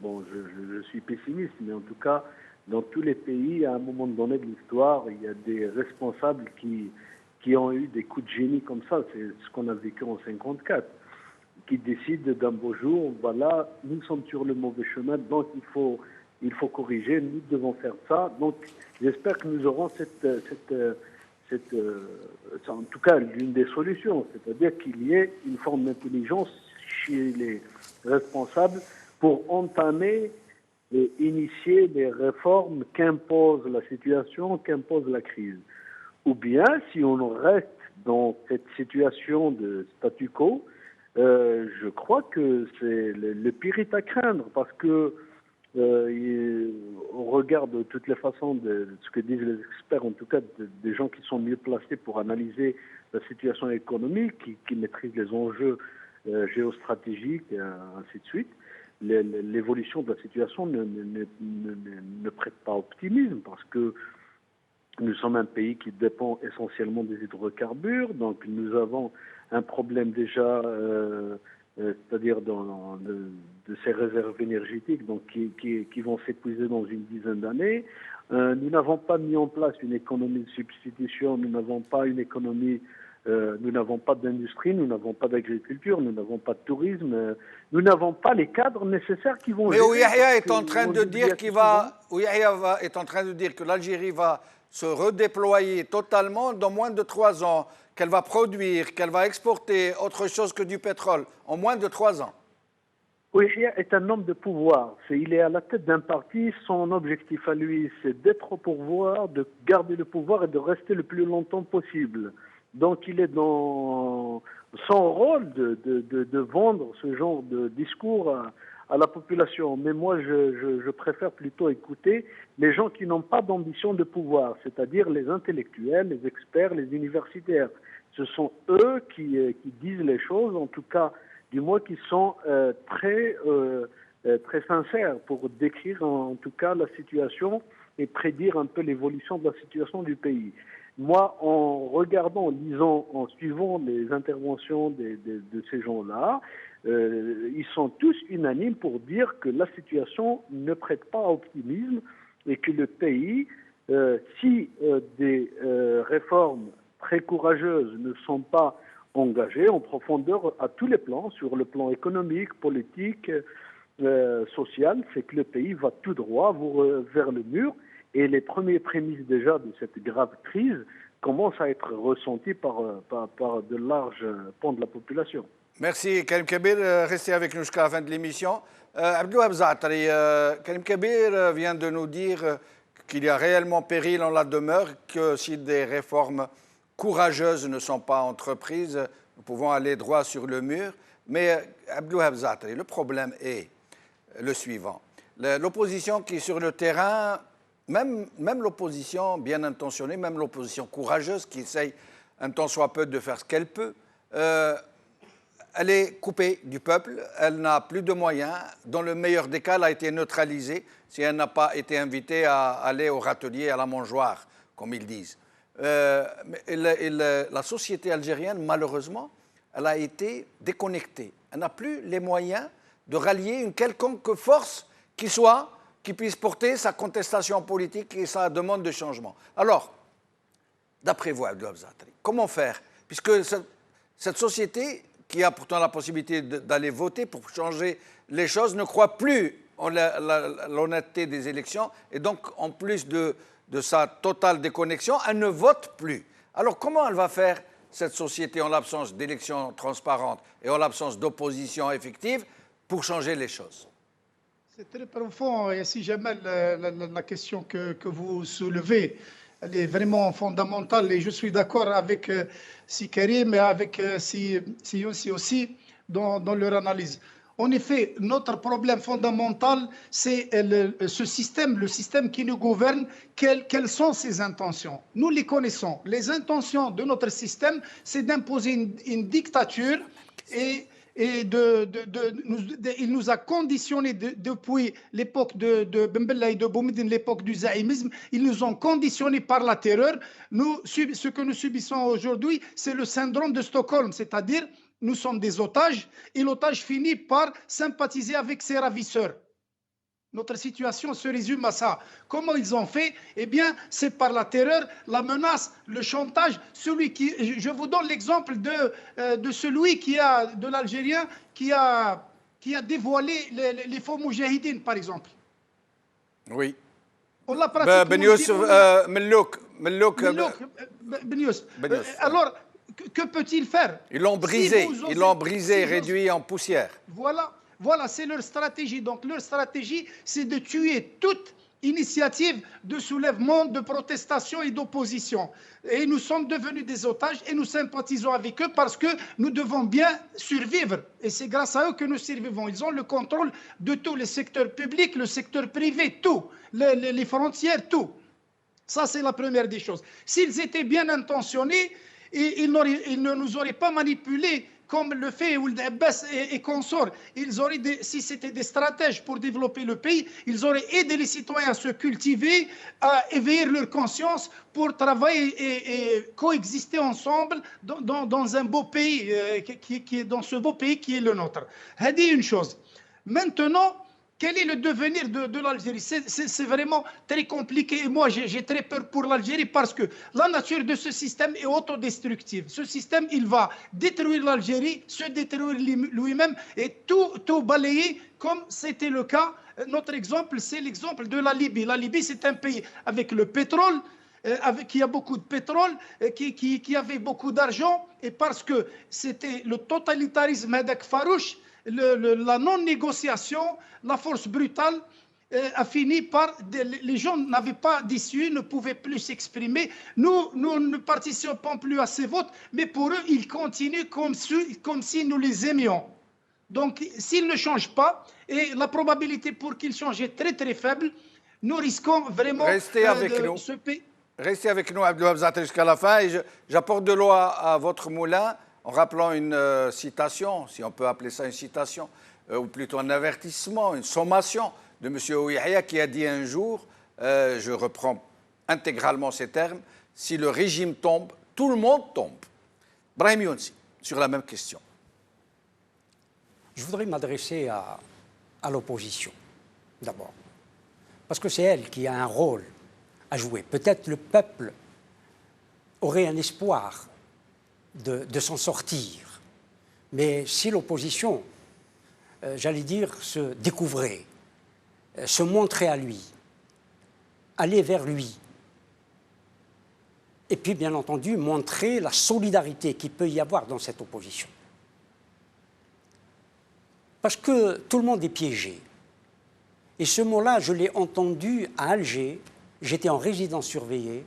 bon, je suis pessimiste, mais en tout cas, dans tous les pays, à un moment donné de l'histoire, il y a des responsables qui ont eu des coups de génie comme ça. C'est ce qu'on a vécu en 1954, qui décident d'un beau jour, voilà, nous sommes sur le mauvais chemin, donc il faut corriger, nous devons faire ça. Donc, j'espère que nous aurons en tout cas, l'une des solutions, c'est-à-dire qu'il y ait une forme d'intelligence chez les responsables pour entamer et initier les réformes qu'impose la situation, qu'impose la crise. Ou bien, si on reste dans cette situation de statu quo, je crois que c'est le pire est à craindre, parce que on regarde de toutes les façons de ce que disent les experts, en tout cas des gens qui sont mieux placés pour analyser la situation économique, qui maîtrisent les enjeux géostratégiques, et ainsi de suite. L'évolution de la situation ne prête pas optimisme, parce que nous sommes un pays qui dépend essentiellement des hydrocarbures, donc nous avons un problème déjà, c'est-à-dire de ces réserves énergétiques, donc qui vont s'épuiser dans une dizaine d'années. Nous n'avons pas mis en place une économie de substitution, nous n'avons pas une économie, nous n'avons pas d'industrie, nous n'avons pas d'agriculture, nous n'avons pas de tourisme, nous n'avons pas les cadres nécessaires qui vont... Mais Ouiahia est en train de dire est en train de dire que l'Algérie va se redéployer totalement dans moins de 3 ans, qu'elle va produire, qu'elle va exporter autre chose que du pétrole en moins de 3 ans. Ouiahia est un homme de pouvoir. Il est à la tête d'un parti. Son objectif à lui, c'est d'être au pouvoir, de garder le pouvoir et de rester le plus longtemps possible. Donc il est dans son rôle de vendre ce genre de discours à la population. Mais moi, je préfère plutôt écouter les gens qui n'ont pas d'ambition de pouvoir, c'est-à-dire les intellectuels, les experts, les universitaires. Ce sont eux qui disent les choses, en tout cas, du moins qui sont très sincères pour décrire en tout cas la situation et prédire un peu l'évolution de la situation du pays. Moi, en regardant, en lisant, en suivant les interventions de ces gens-là, ils sont tous unanimes pour dire que la situation ne prête pas à optimisme et que le pays, si des réformes très courageuses ne sont pas engagées en profondeur à tous les plans, sur le plan économique, politique, social, c'est que le pays va tout droit vers le mur. Et les premières prémices déjà de cette grave crise commencent à être ressenties par de larges pans de la population. Merci Karim Kebir, restez avec nous jusqu'à la fin de l'émission. Abdouhab Zaatari, Karim Kebir vient de nous dire qu'il y a réellement péril en la demeure, que si des réformes courageuses ne sont pas entreprises, nous pouvons aller droit sur le mur. Mais Abdouhab Zaatari, le problème est le suivant. L'opposition qui est sur le terrain, même l'opposition bien intentionnée, même l'opposition courageuse qui essaye un tant soit peu de faire ce qu'elle peut, elle est coupée du peuple, elle n'a plus de moyens. Dans le meilleur des cas, elle a été neutralisée si elle n'a pas été invitée à aller au râtelier, à la mangeoire, comme ils disent. La société algérienne, malheureusement, elle a été déconnectée. Elle n'a plus les moyens de rallier une quelconque force qui puisse porter sa contestation politique et sa demande de changement. Alors, d'après vous, Abdouhab Zaatari, comment faire? Puisque cette société, qui a pourtant la possibilité d'aller voter pour changer les choses, ne croit plus en l'honnêteté des élections, et donc, en plus de sa totale déconnexion, elle ne vote plus. Alors, comment elle va faire, cette société, en l'absence d'élections transparentes et en l'absence d'opposition effective, pour changer les choses? C'est très profond, Yassi Jamal, la question que vous soulevez. elle est vraiment fondamentale et je suis d'accord avec Si Karim et avec Si Youssi aussi dans leur analyse. En effet, notre problème fondamental, c'est ce système, le système qui nous gouverne. Quelles sont ses intentions? Nous les connaissons. Les intentions de notre système, c'est d'imposer une dictature et il nous a conditionnés depuis l'époque de Ben Bella et de Boumediene, l'époque du zaïmisme. Ils nous ont conditionnés par la terreur. Ce que nous subissons aujourd'hui, c'est le syndrome de Stockholm, c'est-à-dire nous sommes des otages et l'otage finit par sympathiser avec ses ravisseurs. Notre situation se résume à ça. Comment ils ont fait? Eh bien, c'est par la terreur, la menace, le chantage. Je vous donne l'exemple de celui de l'Algérien qui a dévoilé les faux moujahidines, par exemple. Oui. On l'a pratiqué. Ben Youssef, Ben Youssef. Alors, que peut-il faire? Ils l'ont brisé, réduit en poussière. Voilà, c'est leur stratégie. Donc leur stratégie, c'est de tuer toute initiative de soulèvement, de protestation et d'opposition. Et nous sommes devenus des otages et nous sympathisons avec eux parce que nous devons bien survivre. Et c'est grâce à eux que nous survivons. Ils ont le contrôle de tous les secteurs publics, le secteur privé, tout, les frontières, tout. Ça, c'est la première des choses. S'ils étaient bien intentionnés, ils ne nous auraient pas manipulés comme le fait Ould Abbas et consorts. Si c'était des stratèges pour développer le pays, ils auraient aidé les citoyens à se cultiver, à éveiller leur conscience pour travailler et coexister ensemble dans un beau pays, dans ce beau pays qui est le nôtre. C'est une chose. Maintenant, quel est le devenir de l'Algérie? C'est vraiment très compliqué. Et moi, j'ai très peur pour l'Algérie parce que la nature de ce système est autodestructive. Ce système, il va détruire l'Algérie, se détruire lui-même et tout balayer comme c'était le cas. Notre exemple, c'est l'exemple de la Libye. La Libye, c'est un pays avec le pétrole, qui a beaucoup de pétrole, qui avait beaucoup d'argent. Et parce que c'était le totalitarisme avec farouche, la non-négociation, la force brutale a fini par... Les gens n'avaient pas d'issue, ne pouvaient plus s'exprimer. Nous ne participons plus à ces votes, mais pour eux, ils continuent comme si nous les aimions. Donc, s'ils ne changent pas, et la probabilité pour qu'ils changent est très très faible, nous risquons vraiment... Restez avec nous. Restez avec nous, Abdelwahab Zaatari, jusqu'à la fin. Et j'apporte de l'eau à votre moulin en rappelant une citation, si on peut appeler ça une citation, ou plutôt un avertissement, une sommation de M. Ouihia qui a dit un jour, je reprends intégralement ces termes, si le régime tombe, tout le monde tombe. Brahim Younsi, sur la même question. Je voudrais m'adresser à l'opposition, d'abord, parce que c'est elle qui a un rôle à jouer. Peut-être le peuple aurait un espoir de s'en sortir. Mais si l'opposition, j'allais dire, se découvrait, se montrait à lui, aller vers lui, et puis bien entendu montrer la solidarité qu'il peut y avoir dans cette opposition. Parce que tout le monde est piégé. Et ce mot-là, je l'ai entendu à Alger, j'étais en résidence surveillée,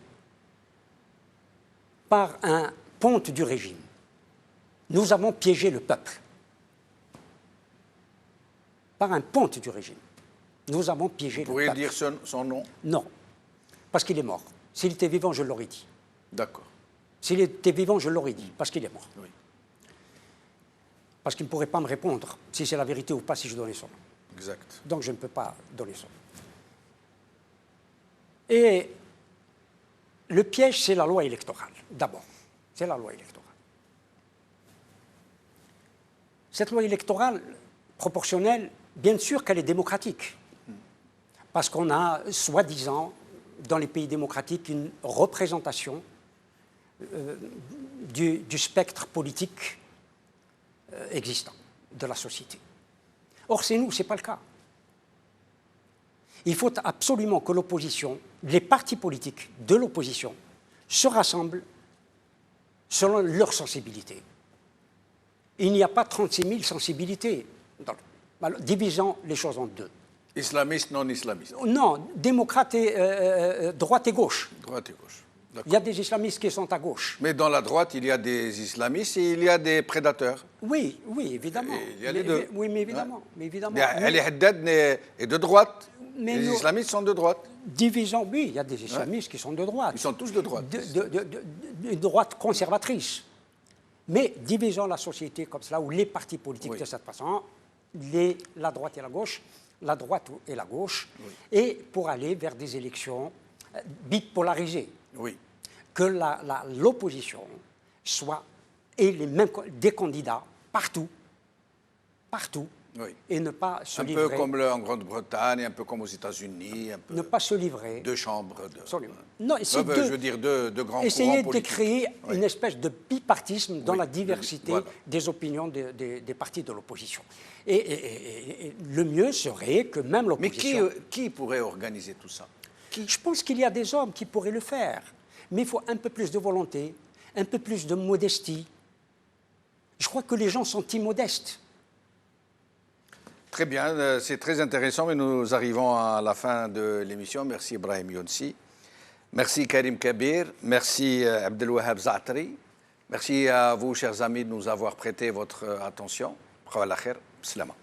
par un ponte du régime. Nous avons piégé le peuple. Par un ponte du régime. Nous avons piégé le peuple. Vous pourriez dire son nom? Non, parce qu'il est mort. S'il était vivant, je l'aurais dit. D'accord. S'il était vivant, je l'aurais dit, parce qu'il est mort. Oui. Parce qu'il ne pourrait pas me répondre si c'est la vérité ou pas si je donnais son nom. Exact. Donc je ne peux pas donner son nom. Et le piège, c'est la loi électorale, d'abord. C'est la loi électorale. Cette loi électorale proportionnelle, bien sûr qu'elle est démocratique. Parce qu'on a, soi-disant, dans les pays démocratiques, une représentation du spectre politique existant de la société. Or, c'est nous, ce n'est pas le cas. Il faut absolument que l'opposition, les partis politiques de l'opposition, se rassemblent selon leur sensibilité. Il n'y a pas 36 000 sensibilités. Divisons les choses en deux. Islamistes, non islamistes. Non, démocrates et droite et gauche. Droite et gauche. Il y a des islamistes qui sont à gauche. Mais dans la droite, il y a des islamistes et il y a des prédateurs. Oui, oui, évidemment. Il y a les deux. Oui, mais évidemment. Mais évidemment. Ali Haddad est de droite. Mais les nous- islamistes sont de droite. Division, oui, il y a des islamistes qui sont de droite. Ils sont tous de droite. De droite conservatrice. Mais divisons la société comme cela, ou les partis politiques de cette façon, la droite et la gauche, la droite et la gauche, et pour aller vers des élections bipolarisées. Oui. Que l'opposition soit et des candidats partout, Oui. et ne pas se Un livrer. peu comme en Grande-Bretagne, un peu comme aux États-Unis, un peu. Ne pas se livrer. Deux chambres. Absolument. Non, c'est je veux dire deux grands essayer courants de politiques. créer Oui. une espèce de bipartisme dans Oui. la diversité Voilà. des opinions des partis de l'opposition. Et le mieux serait que même Mais l'opposition... qui pourrait organiser tout ça? Je pense qu'il y a des hommes qui pourraient le faire. Mais il faut un peu plus de volonté, un peu plus de modestie. Je crois que les gens sont immodestes. Très bien, c'est très intéressant, mais nous arrivons à la fin de l'émission. Merci Ibrahim Younsi. Merci Karim Kabir. Merci Abdelwahab Zaatari. Merci à vous, chers amis, de nous avoir prêté votre attention. Khawal khair. Slama.